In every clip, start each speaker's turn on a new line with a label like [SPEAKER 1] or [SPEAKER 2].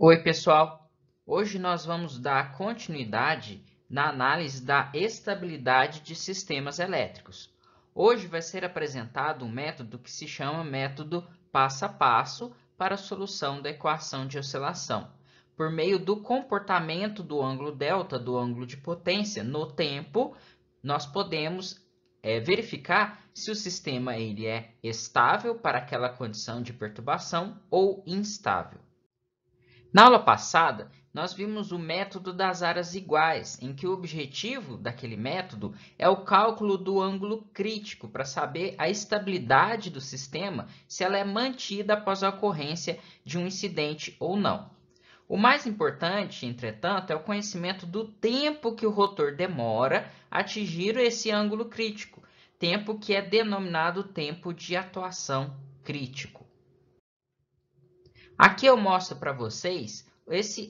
[SPEAKER 1] Oi, pessoal! Hoje nós vamos dar continuidade na análise da estabilidade de sistemas elétricos. Hoje vai ser apresentado um método que se chama método passo a passo para a solução da equação de oscilação, por meio do comportamento do ângulo delta, do ângulo de potência, no tempo, nós podemos verificar se o sistema ele é estável para aquela condição de perturbação ou instável. Na aula passada, nós vimos o método das áreas iguais, em que o objetivo daquele método é o cálculo do ângulo crítico para saber a estabilidade do sistema, se ela é mantida após a ocorrência de um incidente ou não. O mais importante, entretanto, é o conhecimento do tempo que o rotor demora a atingir esse ângulo crítico, tempo que é denominado tempo de atuação crítico. Aqui eu mostro para vocês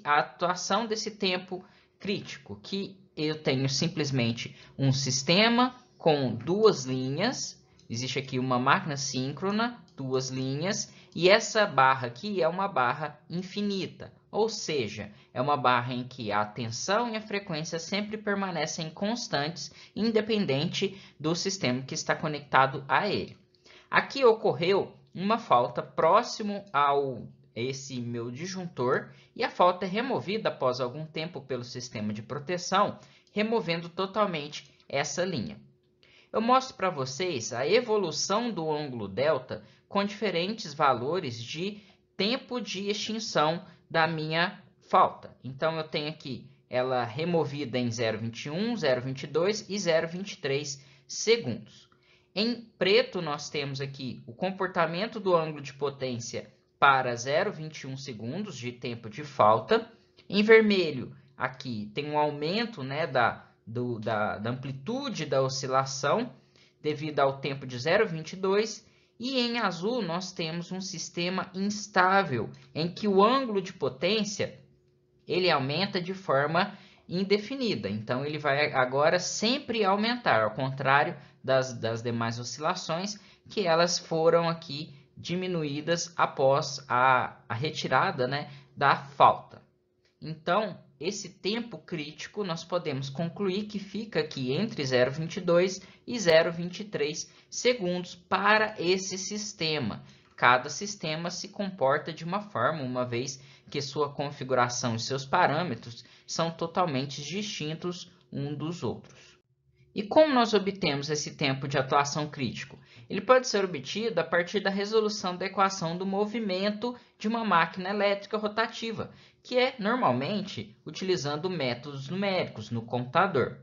[SPEAKER 1] a atuação desse tempo crítico, que eu tenho simplesmente um sistema com duas linhas, existe aqui uma máquina síncrona, duas linhas, e essa barra aqui é uma barra infinita, ou seja, é uma barra em que a tensão e a frequência sempre permanecem constantes, independente do sistema que está conectado a ele. Aqui ocorreu uma falta próximo ao esse meu disjuntor e a falta é removida após algum tempo pelo sistema de proteção, removendo totalmente essa linha. Eu mostro para vocês a evolução do ângulo delta com diferentes valores de tempo de extinção da minha falta. Então, eu tenho aqui ela removida em 0,21, 0,22 e 0,23 segundos. Em preto, nós temos aqui o comportamento do ângulo de potência para 0,21 segundos de tempo de falta. Em vermelho, aqui tem um aumento, né, da amplitude da oscilação devido ao tempo de 0,22. E em azul, nós temos um sistema instável, em que o ângulo de potência ele aumenta de forma indefinida. Então, ele vai agora sempre aumentar, ao contrário das demais oscilações, que elas foram aqui diminuídas após a retirada, né, da falta. Então, esse tempo crítico nós podemos concluir que fica aqui entre 0,22 e 0,23 segundos para esse sistema. Cada sistema se comporta de uma forma, uma vez que sua configuração e seus parâmetros são totalmente distintos um dos outros. E como nós obtemos esse tempo de atuação crítico? Ele pode ser obtido a partir da resolução da equação do movimento de uma máquina elétrica rotativa, que é normalmente utilizando métodos numéricos no computador.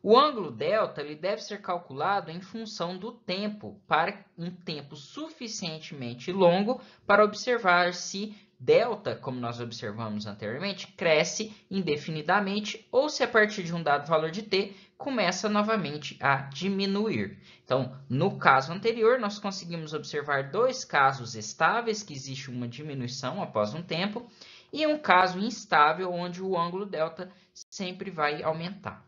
[SPEAKER 1] O ângulo delta ele deve ser calculado em função do tempo, para um tempo suficientemente longo para observar se delta, como nós observamos anteriormente, cresce indefinidamente ou se a partir de um dado valor de t começa novamente a diminuir. Então, no caso anterior, nós conseguimos observar dois casos estáveis, que existe uma diminuição após um tempo, e um caso instável, onde o ângulo delta sempre vai aumentar.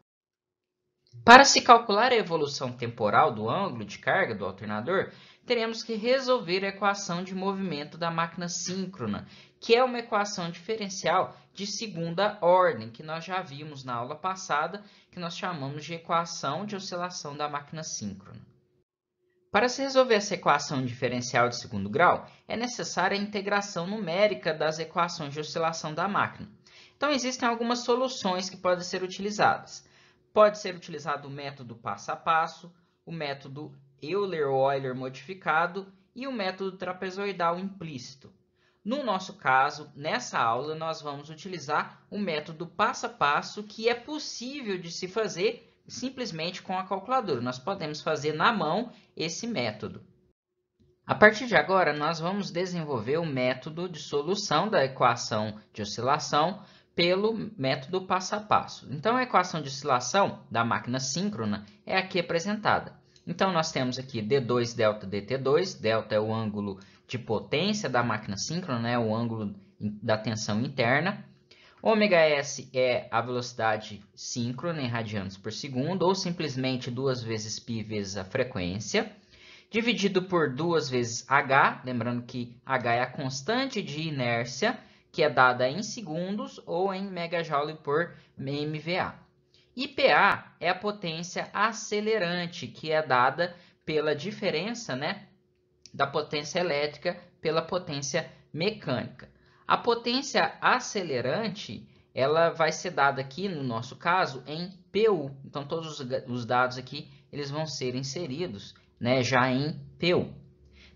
[SPEAKER 1] Para se calcular a evolução temporal do ângulo de carga do alternador, teremos que resolver a equação de movimento da máquina síncrona, que é uma equação diferencial de segunda ordem, que nós já vimos na aula passada, que nós chamamos de equação de oscilação da máquina síncrona. Para se resolver essa equação diferencial de segundo grau, é necessária a integração numérica das equações de oscilação da máquina. Então, existem algumas soluções que podem ser utilizadas. Pode ser utilizado o método passo a passo, o método Euler-Euler modificado e o método trapezoidal implícito. No nosso caso, nessa aula, nós vamos utilizar o método passo a passo, que é possível de se fazer simplesmente com a calculadora. Nós podemos fazer na mão esse método. A partir de agora, nós vamos desenvolver o método de solução da equação de oscilação pelo método passo a passo. Então, a equação de oscilação da máquina síncrona é aqui apresentada. Então, nós temos aqui d2 delta dt2, delta é o ângulo de potência da máquina síncrona, né? O ângulo da tensão interna. Ômega s é a velocidade síncrona em radianos por segundo, ou simplesmente 2 vezes π vezes a frequência, dividido por 2 vezes h, lembrando que h é a constante de inércia, que é dada em segundos ou em megajoule por MVA. E PA é a potência acelerante, que é dada pela diferença, né, da potência elétrica pela potência mecânica. A potência acelerante, ela vai ser dada aqui, no nosso caso, em PU. Então, todos os dados aqui, eles vão ser inseridos, né, já em PU.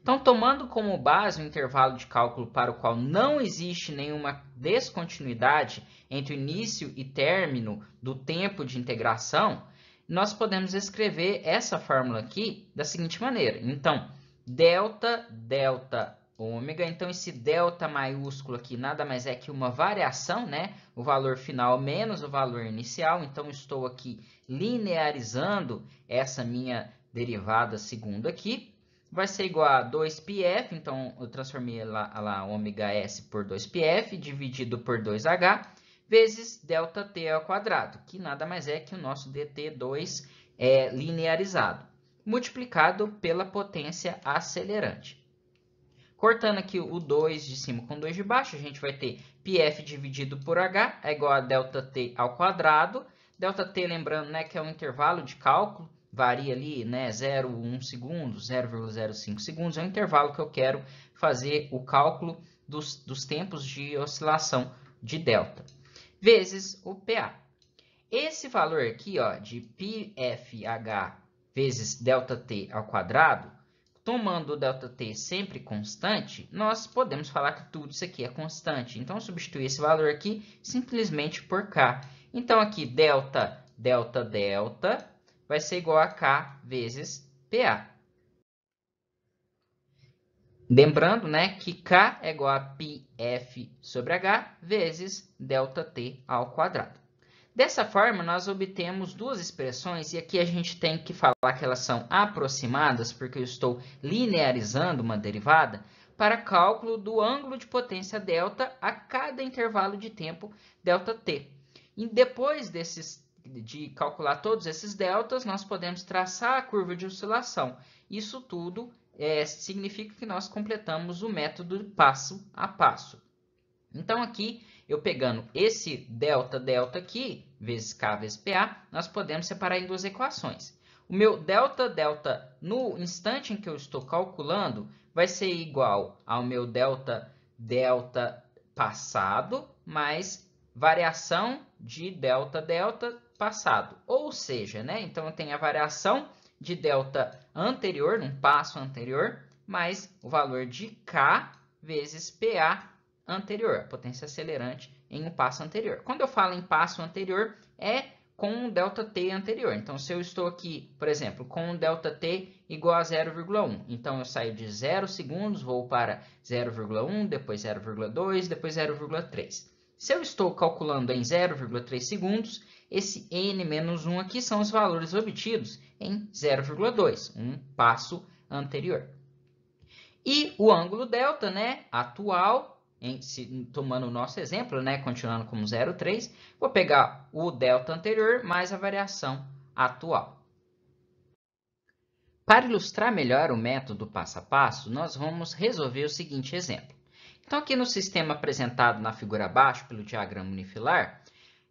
[SPEAKER 1] Então, tomando como base um intervalo de cálculo para o qual não existe nenhuma descontinuidade entre o início e término do tempo de integração, nós podemos escrever essa fórmula aqui da seguinte maneira. Então, delta, delta, ômega. Então, esse delta maiúsculo aqui nada mais é que uma variação, né? O valor final menos o valor inicial. Então, estou aqui linearizando essa minha derivada segunda aqui. Vai ser igual a 2πf, então eu transformei lá ômega s por 2πf, dividido por 2h, vezes ΔT ao quadrado, que nada mais é que o nosso dt2 linearizado, multiplicado pela potência acelerante. Cortando aqui o 2 de cima com 2 de baixo, a gente vai ter πf dividido por h é igual a ΔT ao quadrado. ΔT, lembrando, né, que é um intervalo de cálculo, varia ali, né, 0,1 segundos, 0,05 segundos, é um intervalo que eu quero fazer o cálculo dos tempos de oscilação de delta, vezes o PA. Esse valor aqui, ó, de πfh vezes ΔT ao quadrado, tomando o ΔT sempre constante, nós podemos falar que tudo isso aqui é constante. Então, substituir esse valor aqui simplesmente por K. Então, aqui, delta, delta, delta, vai ser igual a K vezes PA. Lembrando, né, que K é igual a πf sobre H vezes ΔT ao quadrado. Dessa forma, nós obtemos duas expressões, e aqui a gente tem que falar que elas são aproximadas, porque eu estou linearizando uma derivada, para cálculo do ângulo de potência delta a cada intervalo de tempo ΔT. E depois de calcular todos esses deltas, nós podemos traçar a curva de oscilação. Isso tudo significa que nós completamos o método passo a passo. Então, aqui, eu pegando esse delta, delta aqui, vezes K vezes PA, nós podemos separar em duas equações. O meu delta, delta, no instante em que eu estou calculando, vai ser igual ao meu delta, delta passado, mais variação de delta, delta passado. Ou seja, né? Então, eu tenho a variação de delta anterior, num passo anterior, mais o valor de K vezes PA anterior, a potência acelerante em um passo anterior. Quando eu falo em passo anterior, é com um ΔT anterior. Então, se eu estou aqui, por exemplo, com um ΔT igual a 0,1, então eu saio de 0 segundos, vou para 0,1, depois 0,2, depois 0,3. Se eu estou calculando em 0,3 segundos, esse n menos 1 aqui são os valores obtidos em 0,2, um passo anterior. E o ângulo delta, né, atual, tomando o nosso exemplo, né, continuando como 0,3, vou pegar o delta anterior mais a variação atual. Para ilustrar melhor o método passo a passo, nós vamos resolver o seguinte exemplo. Então, aqui no sistema apresentado na figura abaixo, pelo diagrama unifilar,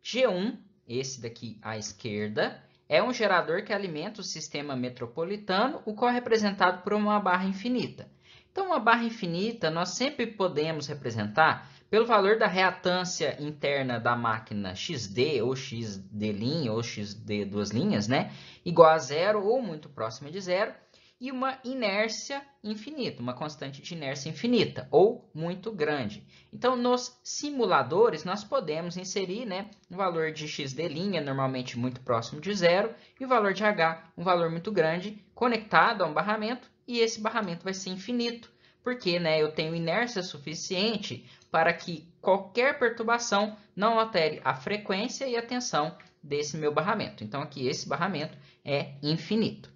[SPEAKER 1] G1, esse daqui à esquerda, é um gerador que alimenta o sistema metropolitano, o qual é representado por uma barra infinita. Então, uma barra infinita, nós sempre podemos representar pelo valor da reatância interna da máquina XD, ou XD', ou XD duas linhas, né? Igual a zero ou muito próxima de zero, e uma inércia infinita, uma constante de inércia infinita, ou muito grande. Então, nos simuladores, nós podemos inserir, né, um valor de XD', normalmente muito próximo de zero, e o valor de H, um valor muito grande, conectado a um barramento, e esse barramento vai ser infinito, porque, né, eu tenho inércia suficiente para que qualquer perturbação não altere a frequência e a tensão desse meu barramento. Então, aqui esse barramento é infinito.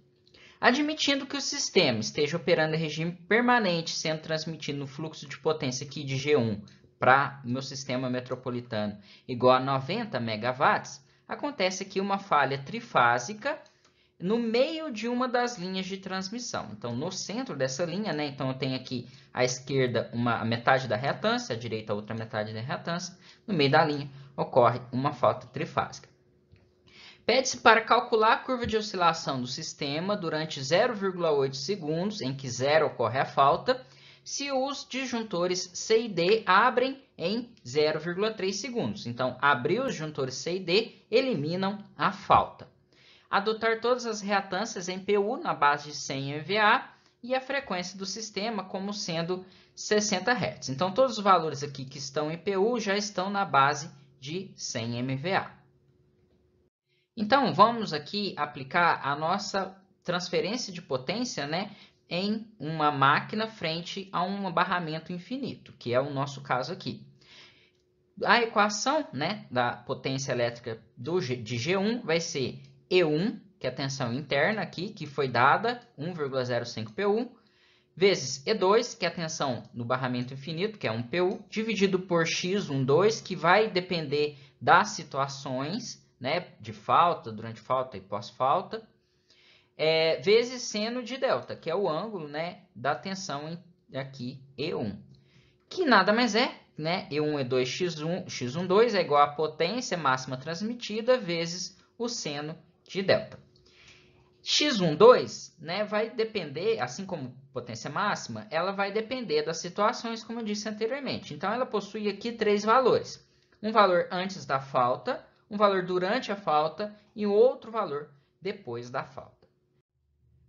[SPEAKER 1] Admitindo que o sistema esteja operando em regime permanente, sendo transmitido no fluxo de potência aqui de G1 para o meu sistema metropolitano igual a 90 megawatts, acontece aqui uma falha trifásica no meio de uma das linhas de transmissão. Então, no centro dessa linha, né? Então, eu tenho aqui à esquerda a metade da reatância, à direita a outra metade da reatância. No meio da linha ocorre uma falta trifásica. Pede-se para calcular a curva de oscilação do sistema durante 0,8 segundos, em que 0 ocorre a falta, se os disjuntores C e D abrem em 0,3 segundos. Então, abrir os disjuntores C e D eliminam a falta. Adotar todas as reatâncias em PU na base de 100 MVA e a frequência do sistema como sendo 60 Hz. Então, todos os valores aqui que estão em PU já estão na base de 100 MVA. Então, vamos aqui aplicar a nossa transferência de potência, né, em uma máquina frente a um barramento infinito, que é o nosso caso aqui. A equação, né, da potência elétrica de G1 vai ser E1, que é a tensão interna aqui, que foi dada, 1,05 PU, vezes E2, que é a tensão no barramento infinito, que é 1 PU, dividido por X12, que vai depender das situações, né, de falta, durante falta e pós-falta, vezes seno de delta, que é o ângulo, né, da tensão aqui E1, que nada mais é, né, E1, E2, X12 é igual à potência máxima transmitida vezes o seno de delta. X12, né, vai depender, assim como potência máxima, ela vai depender das situações, como eu disse anteriormente. Então, ela possui aqui 3 valores. Um valor antes da falta, um valor durante a falta e um outro valor depois da falta.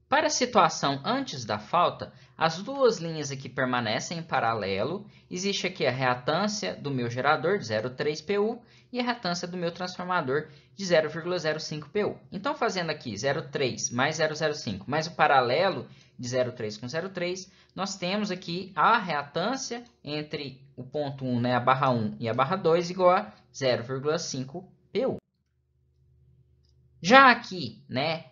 [SPEAKER 1] Para a situação antes da falta, as duas linhas aqui permanecem em paralelo. Existe aqui a reatância do meu gerador de 0,3 PU e a reatância do meu transformador de 0,05 PU. Então, fazendo aqui 0,3 mais 0,05 mais o paralelo de 0,3 com 0,3, nós temos aqui a reatância entre o ponto 1, né, a barra 1 e a barra 2 igual a 0,5 PU. Já aqui, né,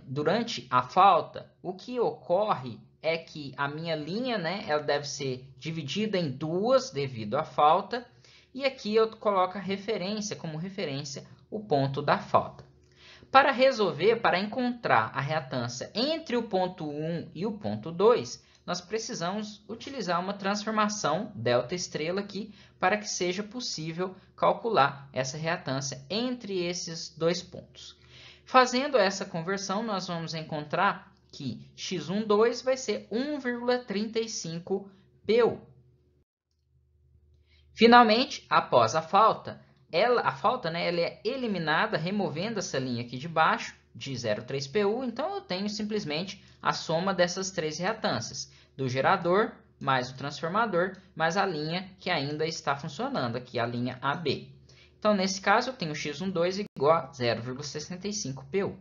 [SPEAKER 1] durante a falta, o que ocorre é que a minha linha, né, ela deve ser dividida em duas devido à falta, e aqui eu coloco a referência, como referência, o ponto da falta. Para resolver, para encontrar a reatância entre o ponto 1 e o ponto 2, nós precisamos utilizar uma transformação delta estrela aqui para que seja possível calcular essa reatância entre esses dois pontos. Fazendo essa conversão, nós vamos encontrar que X12 vai ser 1,35 PU. Finalmente, após a falta, ela é eliminada removendo essa linha aqui de baixo de 0,3 PU, então eu tenho simplesmente a soma dessas três reatâncias, do gerador mais o transformador, mais a linha que ainda está funcionando, aqui a linha AB. Então, nesse caso, eu tenho X12 igual a 0,65 PU.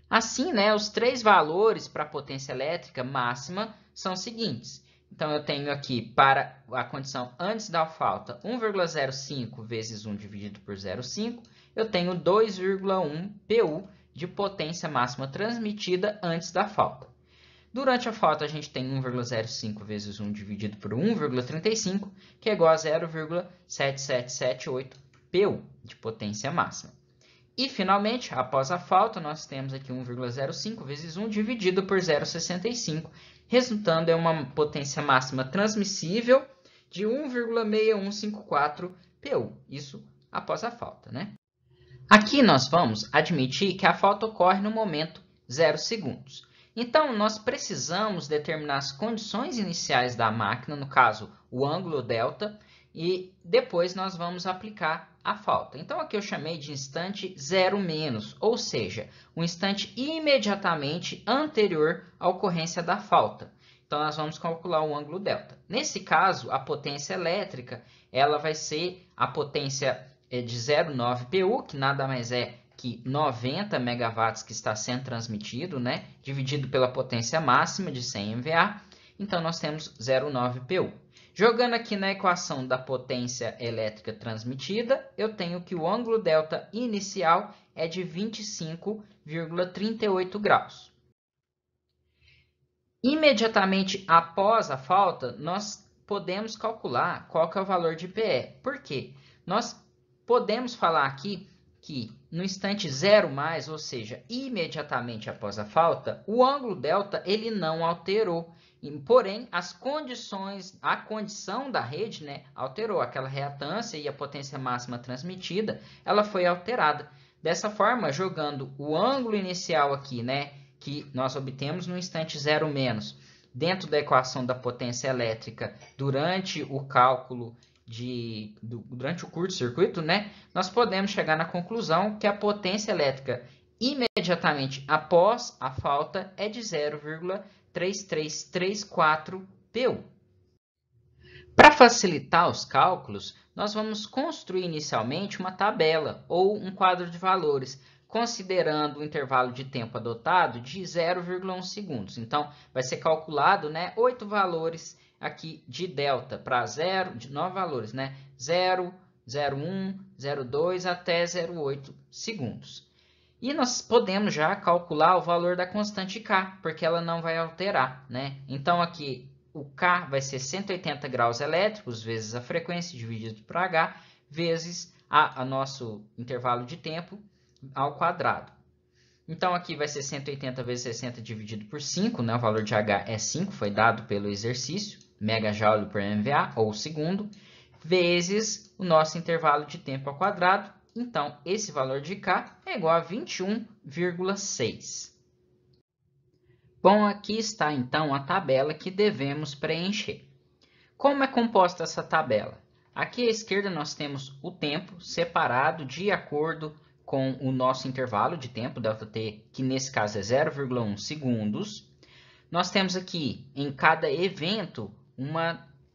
[SPEAKER 1] Assim, né, os três valores para a potência elétrica máxima são os seguintes. Então, eu tenho aqui, para a condição antes da falta, 1,05 vezes 1 dividido por 0,5. Eu tenho 2,1 PU de potência máxima transmitida antes da falta. Durante a falta, a gente tem 1,05 vezes 1 dividido por 1,35, que é igual a 0,7778 PU de potência máxima. E, finalmente, após a falta, nós temos aqui 1,05 vezes 1 dividido por 0,65, resultando em uma potência máxima transmissível de 1,6154 PU. Isso após a falta, né? Aqui nós vamos admitir que a falta ocorre no momento 0 segundos. Então, nós precisamos determinar as condições iniciais da máquina, no caso, o ângulo delta, e depois nós vamos aplicar a falta. Então, aqui eu chamei de instante 0-, ou seja, um instante imediatamente anterior à ocorrência da falta. Então, nós vamos calcular o ângulo delta. Nesse caso, a potência elétrica ela vai ser a potência de 0,9 PU, que nada mais é que 90 megawatts que está sendo transmitido, né, dividido pela potência máxima de 100 MVA. Então, nós temos 0,9 PU. Jogando aqui na equação da potência elétrica transmitida, eu tenho que o ângulo delta inicial é de 25,38 graus. Imediatamente após a falta, nós podemos calcular qual que é o valor de PE. Por quê? Nós podemos falar aqui que no instante 0 mais, ou seja, imediatamente após a falta, o ângulo delta ele não alterou. Porém, a condição da rede, né, alterou. Aquela reatância e a potência máxima transmitida, ela foi alterada. Dessa forma, jogando o ângulo inicial aqui, né, que nós obtemos no instante 0 menos, dentro da equação da potência elétrica durante o cálculo durante o curto-circuito, né, nós podemos chegar na conclusão que a potência elétrica imediatamente após a falta é de 0,3334 PU. Para facilitar os cálculos, nós vamos construir inicialmente uma tabela ou um quadro de valores, considerando o intervalo de tempo adotado de 0,1 segundos. Então, vai ser calculado, né, 8 valores aqui de delta para 9 valores, né, 0, 0,1, 0,2 até 0,8 segundos. E nós podemos já calcular o valor da constante K, porque ela não vai alterar, né? Então, aqui o K vai ser 180 graus elétricos vezes a frequência dividido por H, vezes a nosso intervalo de tempo ao quadrado. Então, aqui vai ser 180 vezes 60 dividido por 5, né? O valor de H é 5, foi dado pelo exercício, megajoule por MVA, ou segundo, vezes o nosso intervalo de tempo ao quadrado. Então, esse valor de K é igual a 21,6. Bom, aqui está, então, a tabela que devemos preencher. Como é composta essa tabela? Aqui à esquerda nós temos o tempo separado de acordo com o nosso intervalo de tempo, ΔT, que nesse caso é 0,1 segundos. Nós temos aqui, em cada evento,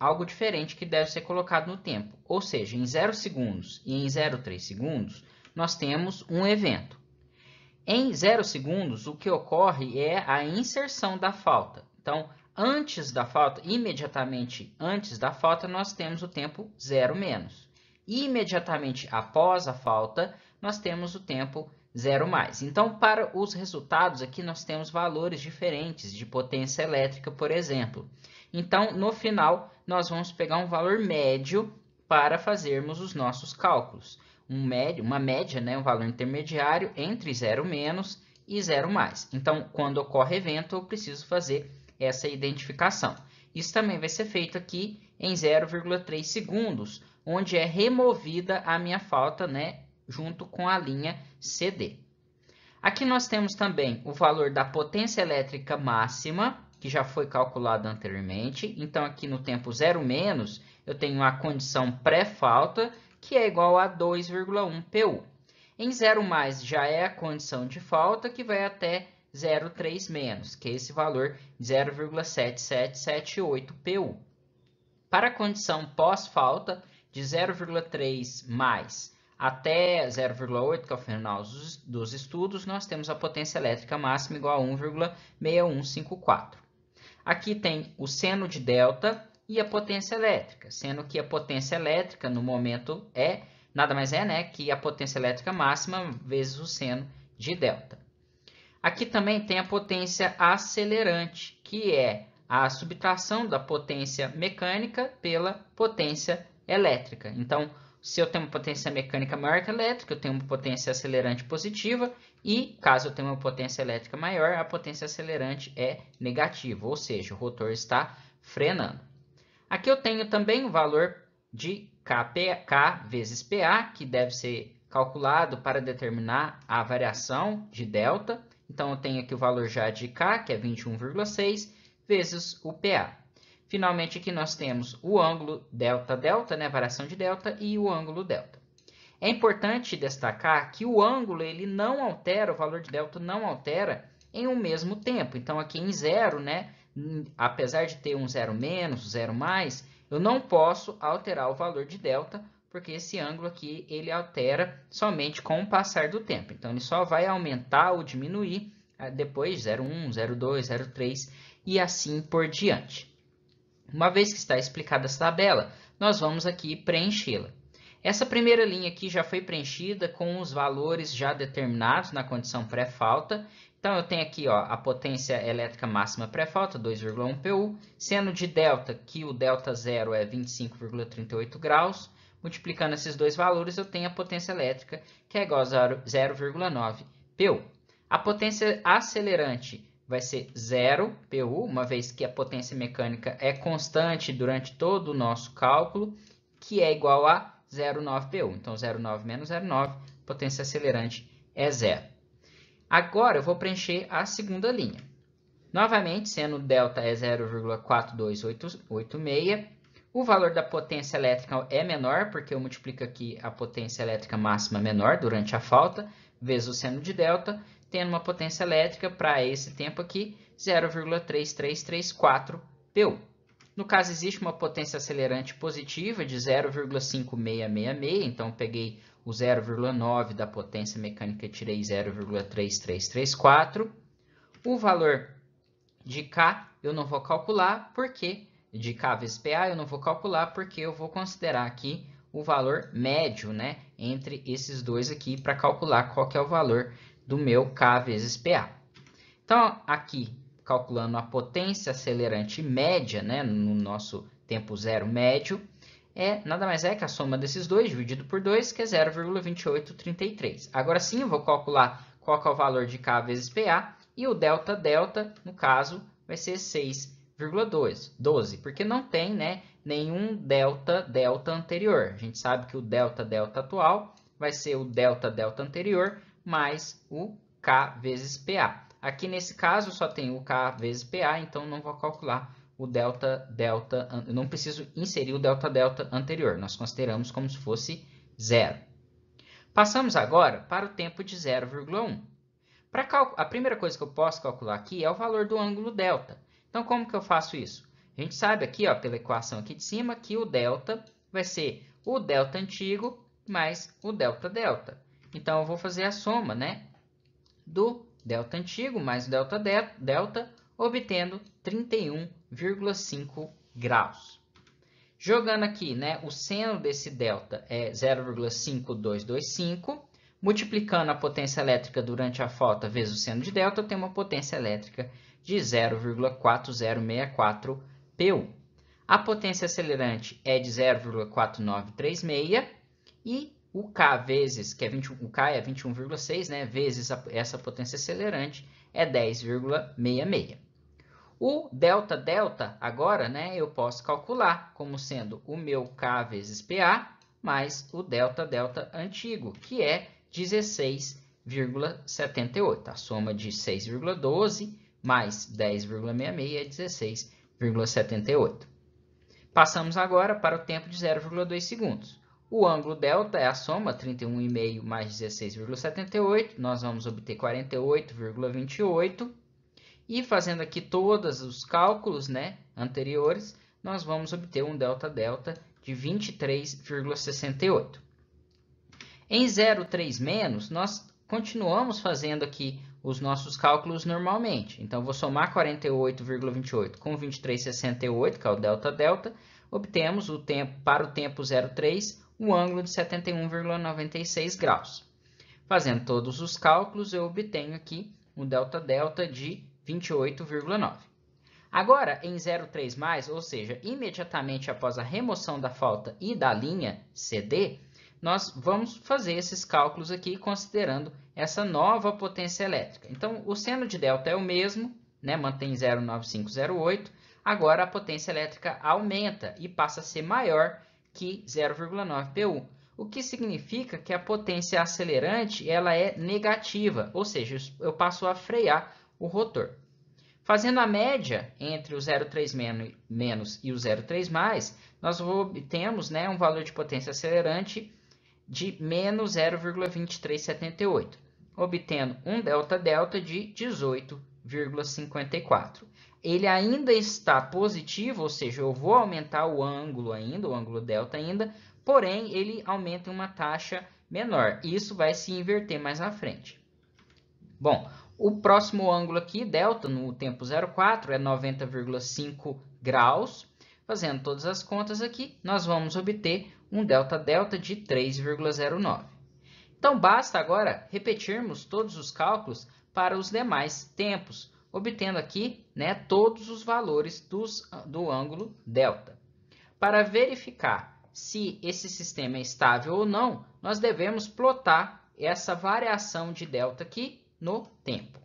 [SPEAKER 1] algo diferente que deve ser colocado no tempo. Ou seja, em 0 segundos e em 0,3 segundos, nós temos um evento. Em 0 segundos, o que ocorre é a inserção da falta. Então, antes da falta, imediatamente antes da falta, nós temos o tempo 0 menos. Imediatamente após a falta, nós temos o tempo 0 mais. Então, para os resultados aqui, nós temos valores diferentes de potência elétrica, por exemplo. Então, no final, nós vamos pegar um valor médio para fazermos os nossos cálculos. Uma média, né, um valor intermediário entre 0 menos e 0 mais. Então, quando ocorre evento, eu preciso fazer essa identificação. Isso também vai ser feito aqui em 0,3 segundos, onde é removida a minha falta, né, junto com a linha CD. Aqui nós temos também o valor da potência elétrica máxima, que já foi calculado anteriormente. Então, aqui no tempo 0 menos, eu tenho a condição pré-falta, que é igual a 2,1 PU. Em 0 mais já é a condição de falta, que vai até 0,3 menos, que é esse valor de 0,7778 PU. Para a condição pós-falta, de 0,3 mais até 0,8, que é o final dos estudos, nós temos a potência elétrica máxima igual a 1,6154. Aqui tem o seno de delta e a potência elétrica, sendo que a potência elétrica no momento nada mais é, né, que a potência elétrica máxima vezes o seno de delta. Aqui também tem a potência acelerante, que é a subtração da potência mecânica pela potência elétrica. Então, se eu tenho uma potência mecânica maior que a elétrica, eu tenho uma potência acelerante positiva, e caso eu tenha uma potência elétrica maior, a potência acelerante é negativa, ou seja, o rotor está frenando. Aqui eu tenho também o valor de K vezes PA, que deve ser calculado para determinar a variação de delta. Então, eu tenho aqui o valor já de K, que é 21,6, vezes o PA. Finalmente, aqui nós temos o ângulo delta-delta, né, variação de delta, e o ângulo delta. É importante destacar que o ângulo ele não altera, o valor de delta não altera em um mesmo tempo. Então, aqui em 0, né, apesar de ter um 0 menos, 0 mais, eu não posso alterar o valor de delta, porque esse ângulo aqui ele altera somente com o passar do tempo. Então, ele só vai aumentar ou diminuir depois 0,1, 0,2, 0,3 e assim por diante. Uma vez que está explicada essa tabela, nós vamos aqui preenchê-la. Essa primeira linha aqui já foi preenchida com os valores já determinados na condição pré-falta. Então, eu tenho aqui ó, a potência elétrica máxima pré-falta, 2,1 PU, seno de delta, que o delta zero é 25,38 graus. Multiplicando esses dois valores, eu tenho a potência elétrica, que é igual a 0,9 PU. A potência acelerante vai ser 0 PU, uma vez que a potência mecânica é constante durante todo o nosso cálculo, que é igual a 0,9 PU. Então, 0,9 menos 0,9, potência acelerante é 0. Agora, eu vou preencher a segunda linha. Novamente, sendo delta é 0,4286, o valor da potência elétrica é menor, porque eu multiplico aqui a potência elétrica máxima menor durante a falta, vezes o seno de delta, tendo uma potência elétrica para esse tempo aqui, 0,3334 PU. No caso, existe uma potência acelerante positiva de 0,5666, então peguei o 0,9 da potência mecânica e tirei 0,3334. O valor de K eu não vou calcular, porque de K vezes PA eu não vou calcular, porque eu vou considerar aqui o valor médio, né, entre esses dois aqui, para calcular qual que é o valor do meu K vezes PA. Então, aqui, calculando a potência acelerante média, né, no nosso tempo zero médio, nada mais é que a soma desses dois dividido por 2, que é 0,2833. Agora sim, eu vou calcular qual que é o valor de K vezes PA, e o delta, no caso, vai ser 6,12, porque não tem, né, nenhum delta anterior. A gente sabe que o delta atual vai ser o delta anterior mais o K vezes PA. Aqui nesse caso só tem o K vezes PA, então não vou calcular o delta, eu não preciso inserir o delta anterior, nós consideramos como se fosse zero. Passamos agora para o tempo de 0,1. A primeira coisa que eu posso calcular aqui é o valor do ângulo delta. Então, como que eu faço isso? A gente sabe aqui, ó, pela equação aqui de cima, que o delta vai ser o delta antigo mais o delta. Então, eu vou fazer a soma, né, do delta antigo mais o delta, obtendo 31,5 graus. Jogando aqui, né, o seno desse delta é 0,5225, multiplicando a potência elétrica durante a falta vezes o seno de delta, eu tenho uma potência elétrica de 0,4064 PU. A potência acelerante é de 0,4936 e o K vezes, o K é 21,6, né, vezes essa potência acelerante é 10,66. O delta agora, né, eu posso calcular como sendo o meu K vezes PA mais o delta antigo, que é 16,78. A soma de 6,12 mais 10,66 é 16,78. Passamos agora para o tempo de 0,2 segundos. O ângulo delta é a soma, 31,5 mais 16,78. Nós vamos obter 48,28. E fazendo aqui todos os cálculos, né, anteriores, nós vamos obter um delta de 23,68. Em 0,3 menos, nós continuamos fazendo aqui os nossos cálculos normalmente. Então, vou somar 48,28 com 23,68, que é o delta, obtemos para o tempo 0,3, um ângulo de 71,96 graus. Fazendo todos os cálculos, eu obtenho aqui um delta de 28,9. Agora, em 0,3+, ou seja, imediatamente após a remoção da falta e da linha CD, nós vamos fazer esses cálculos aqui considerando essa nova potência elétrica. Então, o seno de delta é o mesmo, né, mantém 0,9508. Agora, a potência elétrica aumenta e passa a ser maior que 0,9 PU. O que significa que a potência acelerante ela é negativa, ou seja, eu passo a frear o rotor. Fazendo a média entre o 0,3 menos e o 0,3+, nós obtemos, né, um valor de potência acelerante de menos 0,2378, obtendo um delta de 18,54. Ele ainda está positivo, ou seja, eu vou aumentar o ângulo ainda, o ângulo delta ainda, porém ele aumenta em uma taxa menor. Isso vai se inverter mais à frente. Bom, o próximo ângulo aqui, delta, no tempo 0,4, é 90,5 graus. Fazendo todas as contas aqui, nós vamos obter um delta de 3,09. Então, basta agora repetirmos todos os cálculos para os demais tempos, obtendo aqui, né, todos os valores do ângulo delta. Para verificar se esse sistema é estável ou não, nós devemos plotar essa variação de delta aqui no tempo.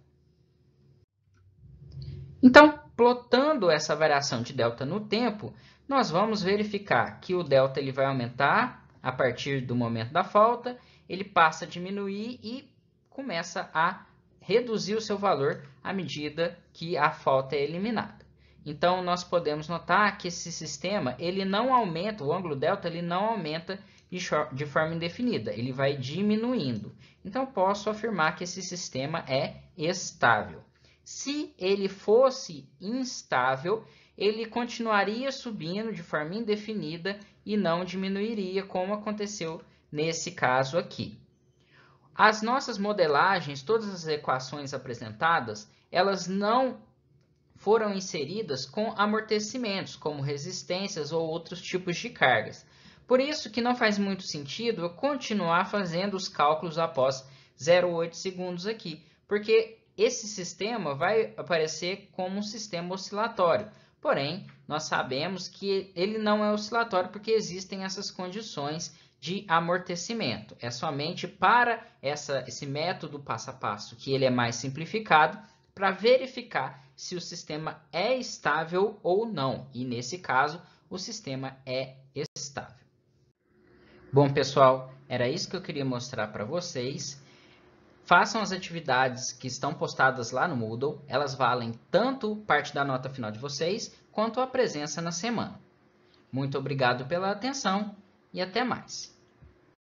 [SPEAKER 1] Então, plotando essa variação de delta no tempo, nós vamos verificar que o delta ele vai aumentar a partir do momento da falta, ele passa a diminuir e começa a reduzir o seu valor à medida que a falta é eliminada. Então, nós podemos notar que esse sistema ele não aumenta, o ângulo delta ele não aumenta de forma indefinida, ele vai diminuindo. Então, posso afirmar que esse sistema é estável. Se ele fosse instável, ele continuaria subindo de forma indefinida e não diminuiria, como aconteceu nesse caso aqui. As nossas modelagens, todas as equações apresentadas, elas não foram inseridas com amortecimentos, como resistências ou outros tipos de cargas. Por isso que não faz muito sentido eu continuar fazendo os cálculos após 0,8 segundos aqui, porque esse sistema vai aparecer como um sistema oscilatório. Porém, nós sabemos que ele não é oscilatório porque existem essas condições de amortecimento. É somente para esse método passo a passo que ele é mais simplificado para verificar se o sistema é estável ou não. E nesse caso, o sistema é estável. Bom, pessoal, era isso que eu queria mostrar para vocês. Façam as atividades que estão postadas lá no Moodle. Elas valem tanto parte da nota final de vocês, quanto a presença na semana. Muito obrigado pela atenção e até mais.